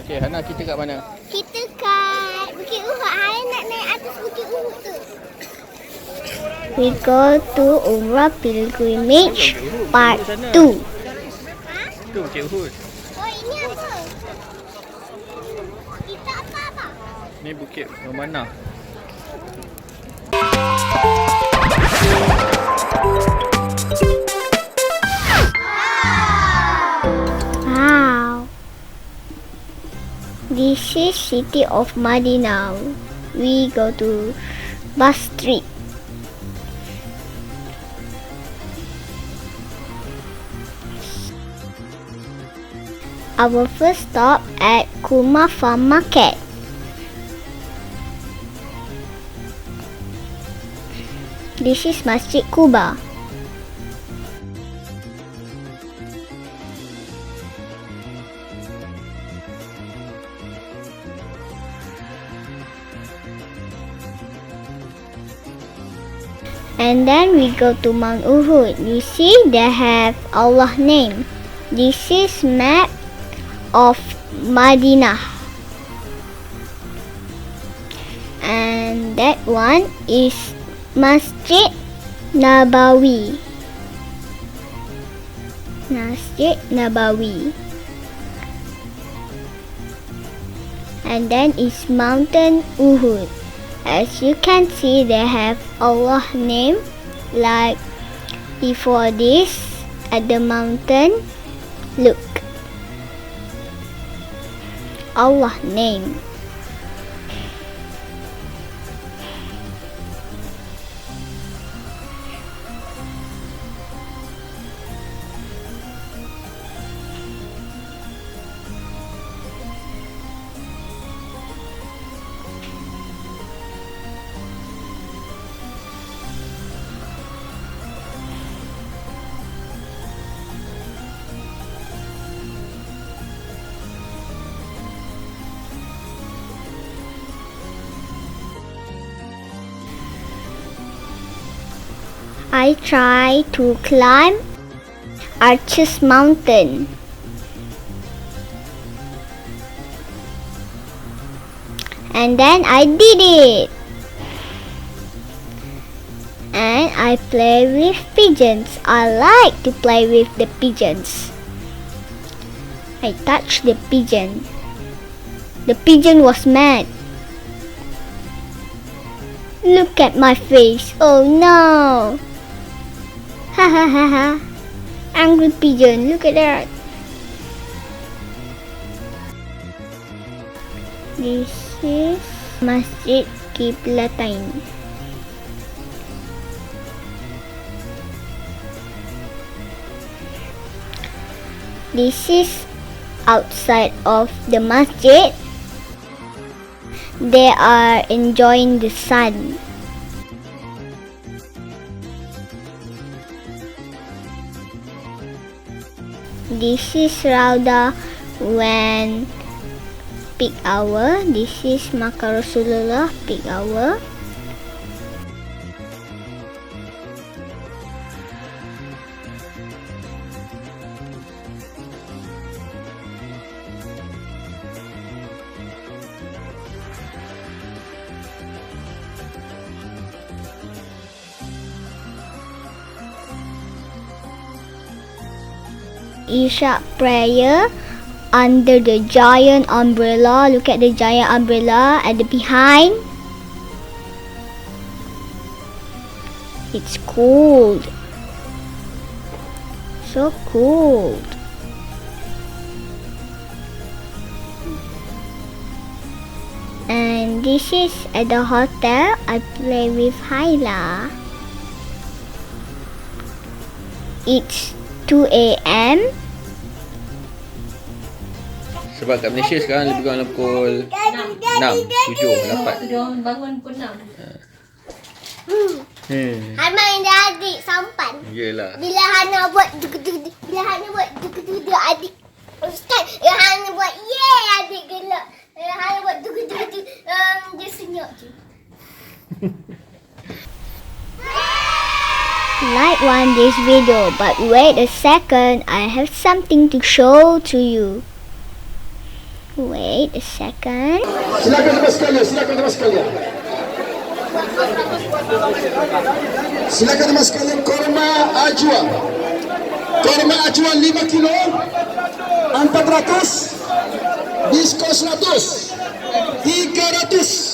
Okay, Hana, kita kat mana? Kita kat Bukit Uhud. Hai nak naik atas Bukit Uhud tu. We go to Umrah Pilgrimage Part 2. Tu Bukit Uhud. Oh, ini apa? Kita apa? Ni Bukit Memanah. Wow. This is city of Madinah. We go to bus street. Our first stop at Kuma Farm Market. This is Masjid Quba. And then we go to Mount Uhud. You see they have Allah name. This is map of Madinah. And that one is Masjid Nabawi. Masjid Nabawi. And then is Mountain Uhud. As you can see, they have Allah name. Like before this, at the mountain, look, Allah name. I try to climb Arches Mountain. And then I did it. And I play with pigeons. I like to play with the pigeons. I touched the pigeon. The pigeon was mad. Look at my face. Oh no. Ha ha ha ha. Angry pigeon. Look at that. This is Masjid Qiblatain. This is outside of the masjid. They are enjoying the sun. This is Rauda when peak hour. This is Makkah Rasulullah peak hour. Isha prayer under the giant umbrella. Look at the giant umbrella at the behind. It's cold. So cold. And this is at the hotel. I play with Haila. It's 2 a.m. Sebab kat Malaysia sekarang lebih kurang pukul 6, 7, 8. Dia orang bangun pukul 6. Hana yang dah adik sampan. Yelah. Bila Hana buat adik Ustaz, Hana buat adik gelak. Hana buat dia senyap je. Like one this video, but wait a second, I have something to show to you. Wait a second. Silakan teman sekalian, silakan teman sekalian. Silakan teman sekalian, korma ajuan. Korma ajuan 5 kilo, 400, diskon 100, 300.